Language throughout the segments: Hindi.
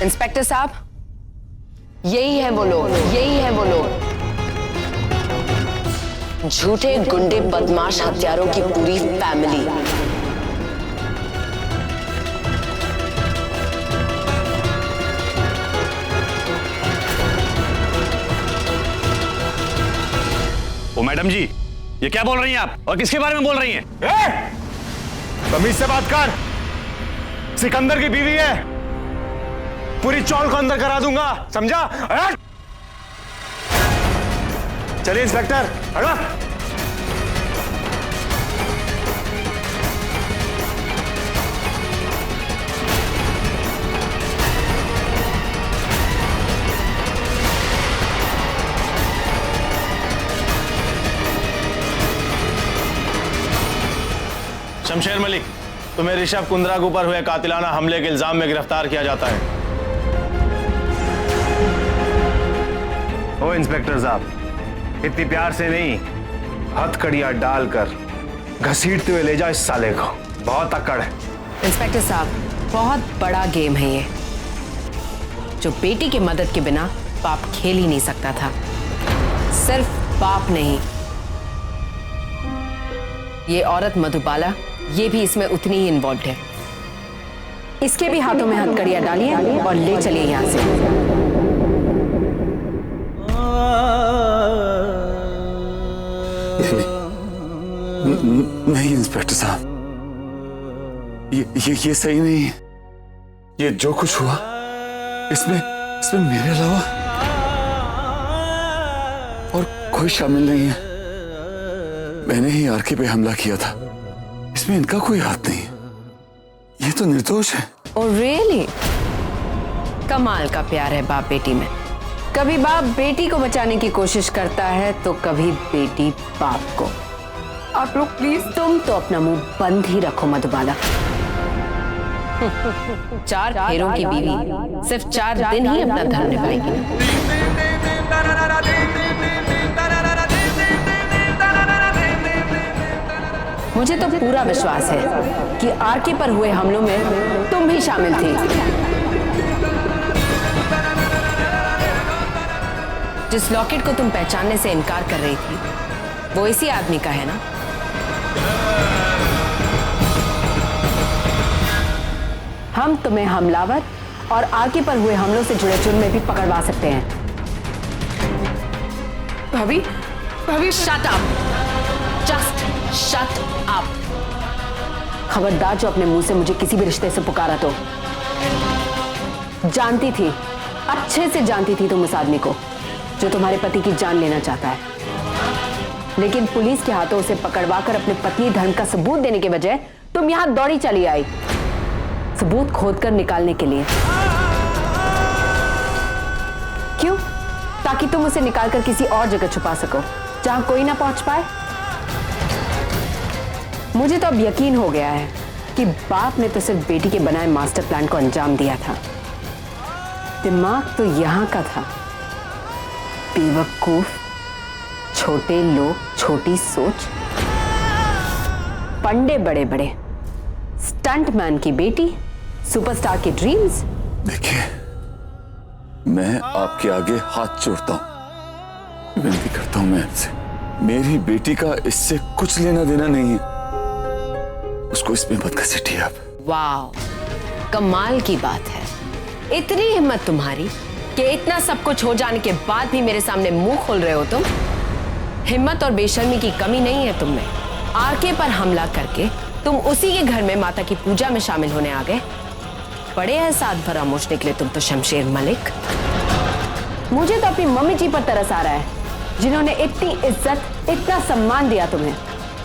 इंस्पेक्टर साहब, यही है वो लोग, यही है वो लोग। झूठे गुंडे बदमाश हत्यारों की पूरी फैमिली। ओ मैडम जी, ये क्या बोल रही हैं आप और किसके बारे में बोल रही हैं? तमीज से बात कर। सिकंदर की बीवी है, पूरी चौल को अंदर करा दूंगा, समझा? चलिए इंस्पेक्टर, हटो। शमशेर मलिक, तुम्हें ऋषभ कुंद्रा के ऊपर हुए कातिलाना हमले के इल्जाम में गिरफ्तार किया जाता है। ओ इंस्पेक्टर साहब, इतनी प्यार से नहीं, हथकड़ियां डालकर घसीटते हुए ले जाओ इस साले को, बहुत अकड़ है। इंस्पेक्टर साहब, बहुत बड़ा गेम है ये, जो बेटी की मदद के बिना बाप खेल ही नहीं सकता था। सिर्फ बाप नहीं, ये औरत मधुबाला, ये भी इसमें उतनी ही इन्वॉल्व है। इसके भी हाथों में हथकड़ियां डालिए और ले चलिए यहां से। नहीं इंस्पेक्टर साहब, ये सही नहीं है। ये जो कुछ हुआ इसमें मेरे अलावा और कोई शामिल नहीं है। मैंने ही आरके पे हमला किया था, इसमें इनका कोई हाथ नहीं है। ये तो निर्दोष है। Oh really? कमाल का प्यार है बाप बेटी में। कभी बाप बेटी को बचाने की कोशिश करता है तो कभी बेटी बाप को। आप लोग प्लीज, तुम तो अपना मुंह बंद ही रखो मधुबाला। 4 फेरों की बीवी सिर्फ 4 दिन ही अपना धर्म निभाएगी। मुझे तो पूरा विश्वास है कि आरके पर हुए हमलों में तुम भी शामिल थी। जिस लॉकेट को तुम पहचानने से इनकार कर रही थी, वो इसी आदमी का है ना? हम तुम्हें हमलावर और आरके पर हुए हमलों से जुड़े जुर्म में भी पकड़वा सकते हैं। भाभी, भाभी shut up, just shut up. खबरदार जो अपने मुंह से मुझे किसी भी रिश्ते से पुकारा तो। जानती थी, अच्छे से जानती थी तुम उस आदमी को जो तुम्हारे पति की जान लेना चाहता है, लेकिन पुलिस के हाथों उसे पकड़वाकर अपने पत्नी धर्म का सबूत देने के बजाय तुम यहां दौड़ी चली आई, सबूत खोदकर निकालने के लिए। क्यों? ताकि तुम उसे निकालकर किसी और जगह छुपा सको जहां कोई ना पहुंच पाए। मुझे तो अब यकीन हो गया है कि बाप ने तो सिर्फ बेटी के बनाए मास्टर प्लान को अंजाम दिया था। दिमाग तो यहां का था। बेवकूफ, छोटे लोग, छोटी सोच, पंडे बड़े बड़े, स्टंटमैन की बेटी, सुपरस्टार के ड्रीम्स। देखिए, मैं आपके आगे हाथ जोड़ता हूं, विनती करता हूं मैं आपसे, मेरी बेटी का इससे कुछ लेना देना नहीं है। उसको इसमें मत घसीटिए आप। वाह, कमाल की बात है। इतनी हिम्मत तुम्हारी कि इतना सब कुछ हो जाने के बाद भी मेरे सामने मुंह खोल रहे हो तुम। हिम्मत और बेशर्मी की कमी नहीं है तुम में। आरके पर हमला करके तुम उसी के घर में माता की पूजा में शामिल होने आ गए। बड़े एहसास फरामोश निकले तुम तो शमशेर मलिक। मुझे तो अपनी मम्मी जी पर तरस आ रहा है, जिन्होंने इतनी इज्जत, इतना सम्मान दिया तुम्हें।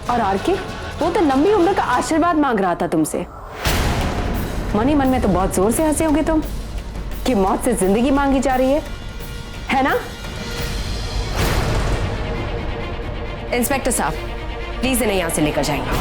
और आरके, वो तो लंबी उम्र का आशीर्वाद मांग रहा था तुमसे। मन ही मन में तो बहुत जोर से हंसे होगे तुम कि मौत से जिंदगी मांगी जा रही है ना? इंस्पेक्टर साहब, प्लीज इन्हें यहां से लेकर जाएंगे।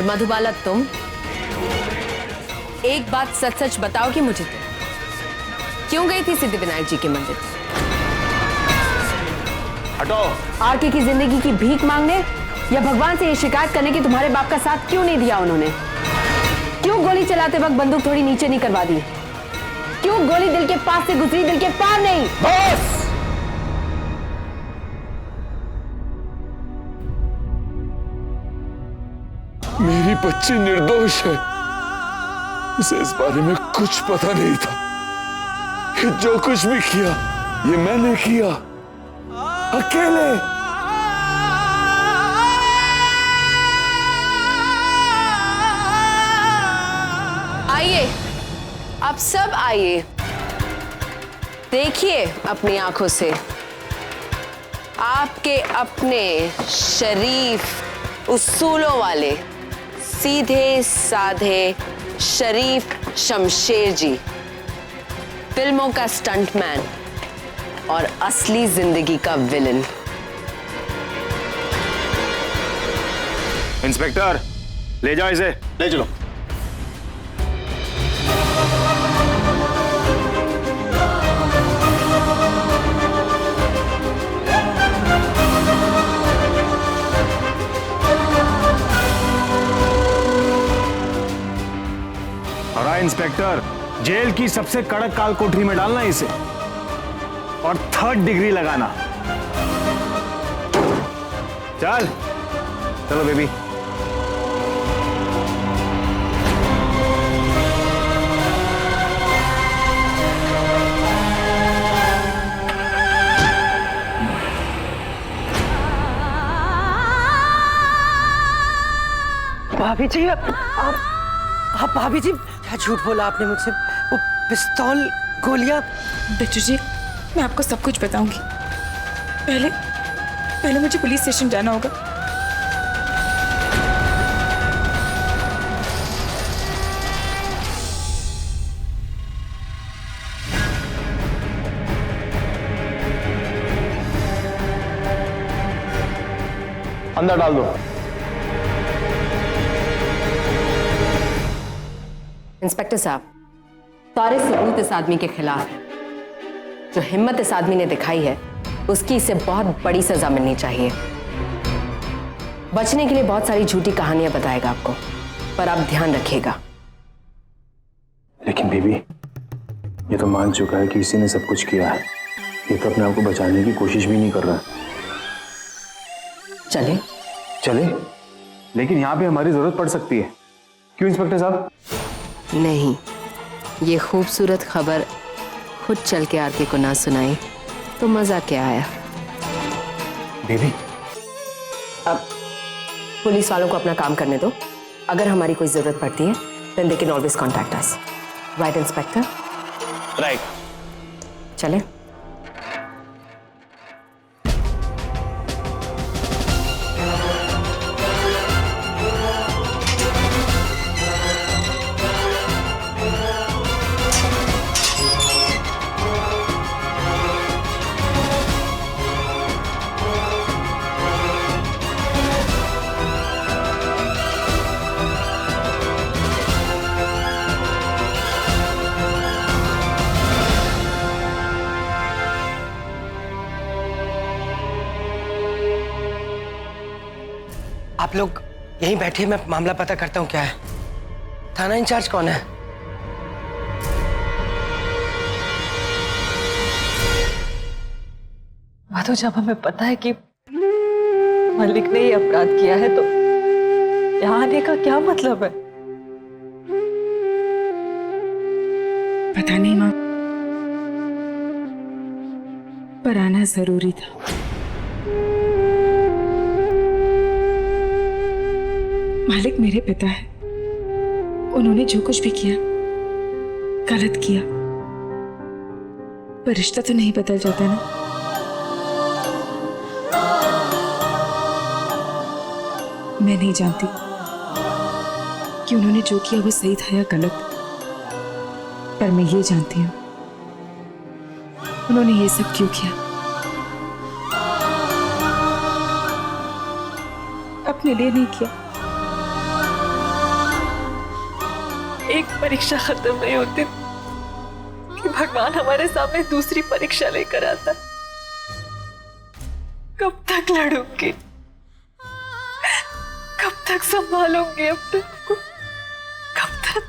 मधुबाला तुम एक बात सच सच बताओगी मुझे, तुम क्यों गई थी सिद्धिविनायक जी के मंदिर? हटो। आरके की जिंदगी की भीख मांगने या भगवान से ये शिकायत करने की तुम्हारे बाप का साथ क्यों नहीं दिया उन्होंने? क्यों गोली चलाते वक्त बंदूक थोड़ी नीचे नहीं करवा दी? क्यों गोली दिल के पास से गुजरी, दिल के पार नहीं? बस! मेरी बच्ची निर्दोष है, उसे इस बारे में कुछ पता नहीं था। ये जो कुछ भी किया ये मैंने किया, अकेले। आइए, अब सब आइए, देखिए अपनी आंखों से आपके अपने शरीफ उसूलों वाले सीधे साधे शरीफ शमशेर जी, फिल्मों का स्टंटमैन और असली जिंदगी का विलन। इंस्पेक्टर, ले जाओ इसे, ले चलो। और इंस्पेक्टर, जेल की सबसे कड़क काल कोठरी में डालना इसे और 3rd डिग्री लगाना। चल चलो बेबी। भाभी जी, आप भाभी जी, क्या झूठ बोला आपने मुझसे? वो पिस्तौल, गोलियां। बिट्टू जी, मैं आपको सब कुछ बताऊंगी। पहले मुझे पुलिस स्टेशन जाना होगा। अंदर डाल दो। इंस्पेक्टर साहब, सारे सबूत इस आदमी के खिलाफ है। जो हिम्मत इस आदमी ने दिखाई है उसकी इसे बहुत बड़ी सजा मिलनी चाहिए। बचने के लिए बहुत सारी झूठी कहानियां बताएगा आपको, पर आप ध्यान रखिएगा। लेकिन बेबी, ये तो मान चुका है कि इसी ने सब कुछ किया है। ये तो अपने आप को बचाने की कोशिश भी नहीं कर रहा। चले चले, लेकिन यहाँ पे हमारी जरूरत पड़ सकती है। क्यों इंस्पेक्टर साहब? नहीं, ये खूबसूरत खबर खुद चल के आरके को ना सुनाई तो मजा क्या आया? बेबी, अब पुलिस वालों को अपना काम करने दो। अगर हमारी कोई जरूरत पड़ती है then they can always contact us. Right, inspector? Right. चले। आप लोग यहीं बैठे, मैं मामला पता करता हूँ क्या है। थाना इंचार्ज कौन है? तो जब हमें पता है कि मलिक ने ये अपराध किया है तो यहाँ आने का क्या मतलब है? पता नहीं माँ, पर आना जरूरी था। मालिक मेरे पिता है, उन्होंने जो कुछ भी किया गलत किया, पर रिश्ता तो नहीं बदल जाता ना। मैं नहीं जानती कि उन्होंने जो किया वो सही था या गलत, पर मैं ये जानती हूँ उन्होंने ये सब क्यों किया। अपने लिए नहीं किया, परीक्षा खत्म नहीं होती कि भगवान हमारे सामने दूसरी परीक्षा लेकर आता। कब तक लड़ूंगी, कब तक संभालूंगी अपने को, कब तक?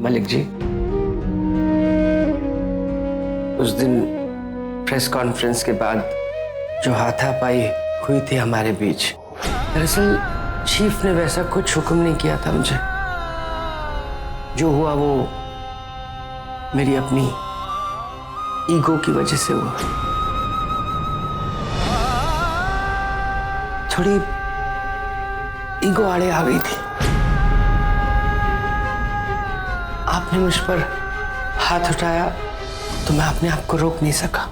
मलिक जी, उस दिन प्रेस कॉन्फ्रेंस के बाद जो हाथापाई हुई थी हमारे बीच, दरअसल चीफ ने वैसा कुछ हुक्म नहीं किया था मुझे। जो हुआ वो मेरी अपनी ईगो की वजह से हुआ। थोड़ी ईगो आड़े आ गई थी। आपने मुझ पर हाथ उठाया तो मैं अपने आप को रोक नहीं सका।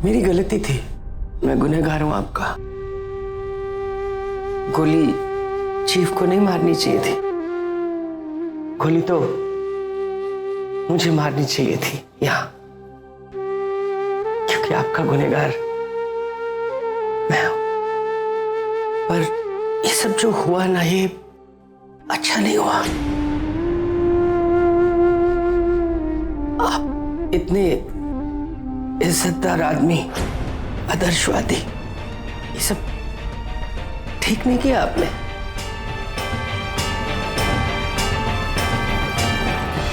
मेरी गलती थी, मैं गुनहगार हूं आपका। गोली चीफ को नहीं मारनी चाहिए थी, गोली तो मुझे मारनी चाहिए थी यहां, क्योंकि आपका गुनहगार मैं हूं। पर ये सब जो हुआ ना, ये अच्छा नहीं हुआ। आप इतने इज्जतदार आदमी, आदर्शवादी, ये सब ठीक नहीं किया आपने।